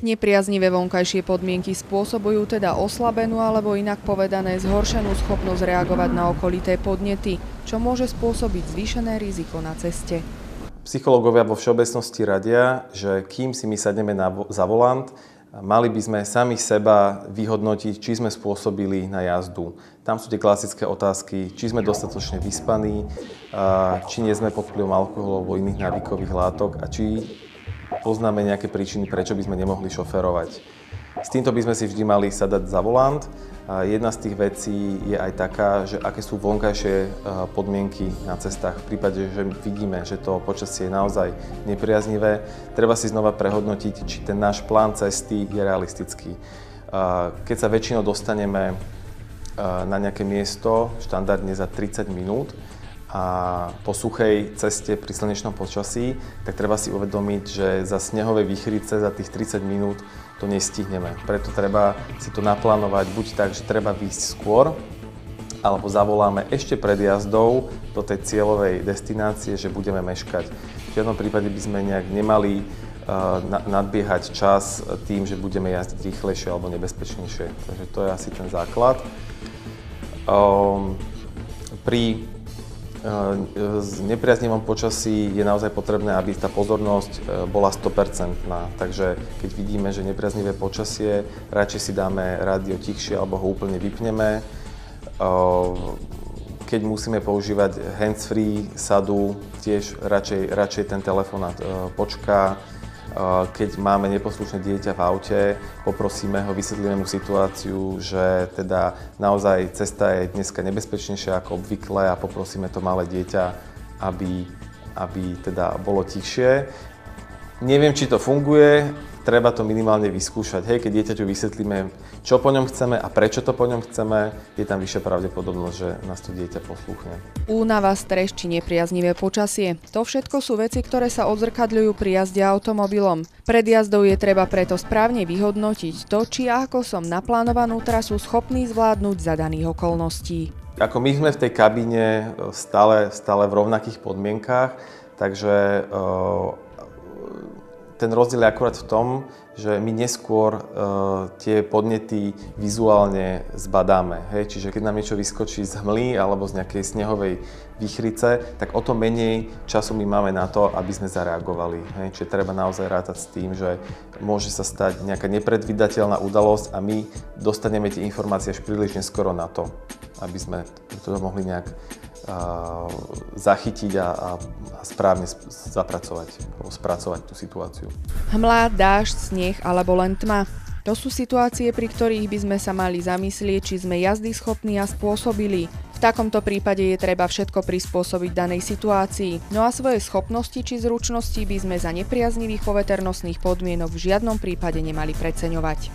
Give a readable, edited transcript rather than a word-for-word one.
Nepriaznivé vonkajšie podmienky spôsobujú teda oslabenú alebo inak povedané zhoršenú schopnosť reagovať na okolité podnety, čo môže spôsobiť zvýšené riziko na ceste. Psychológovia vo všeobecnosti radia, že kým si my sadneme za volant, mali by sme sami seba vyhodnotiť, či sme spôsobili na jazdu. Tam sú tie klasické otázky, či sme dostatočne vyspaní, či nie sme pod vplyvom alkoholu alebo iných návykových látok a či poznáme nejaké príčiny, prečo by sme nemohli šoférovať. S týmto by sme si vždy mali sadať za volant. Jedna z tých vecí je aj taká, že aké sú vonkajšie podmienky na cestách. V prípade, že vidíme, že to počasie je naozaj nepriaznivé, treba si znova prehodnotiť, či ten náš plán cesty je realistický. Keď sa väčšinou dostaneme na nejaké miesto, štandardne za 30 minút, a po suchej ceste pri slnečnom počasí, tak treba si uvedomiť, že za snehovej výchrice za tých 30 minút to nestihneme. Preto treba si to naplánovať buď tak, že treba výjsť skôr, alebo zavoláme ešte pred jazdou do tej cieľovej destinácie, že budeme meškať. V žiadnom prípade by sme nejak nemali nadbiehať čas tým, že budeme jazdiť rýchlejšie alebo nebezpečnejšie. Takže to je asi ten základ. Pri nepriaznivom počasí je naozaj potrebné, aby tá pozornosť bola 100%. Takže keď vidíme, že nepriaznivé počasie, radšej si dáme rádio tichšie alebo ho úplne vypneme. Keď musíme používať hands-free sadu, tiež radšej ten telefón počká. Keď máme neposlušné dieťa v aute, poprosíme ho, vysvetlíme mu situáciu, že teda naozaj cesta je dneska nebezpečnejšia ako obvykle a poprosíme to malé dieťa, aby teda bolo tichšie. Neviem, či to funguje, treba to minimálne vyskúšať. Hej, keď dieťaťu vysvetlíme, čo po ňom chceme a prečo to po ňom chceme, je tam vyššia pravdepodobnosť, že nás to dieťa poslúchne. Únava, stres či nepriaznivé počasie. To všetko sú veci, ktoré sa odzrkadľujú pri jazde automobilom. Pred jazdou je treba preto správne vyhodnotiť to, či a ako som naplánovanú trasu schopný zvládnuť za daných okolností. Ako my sme v tej kabíne stále v rovnakých podmienkách, takže ten rozdiel je akurát v tom, že my neskôr tie podnety vizuálne zbadáme. Hej? Čiže keď nám niečo vyskočí z hmly alebo z nejakej snehovej výchrice, tak o to menej času my máme na to, aby sme zareagovali. Hej? Čiže treba naozaj rátať s tým, že môže sa stať nejaká nepredvídateľná udalosť a my dostaneme tie informácie až príliš neskoro na to, aby sme to mohli nejak zachytiť a správne zapracovať, spracovať tú situáciu. Hmla, dážď, sneh alebo len tma. To sú situácie, pri ktorých by sme sa mali zamyslieť, či sme jazdy schopní a spôsobili. V takomto prípade je treba všetko prispôsobiť danej situácii, no a svoje schopnosti či zručnosti by sme za nepriaznivých poveternostných podmienok v žiadnom prípade nemali preceňovať.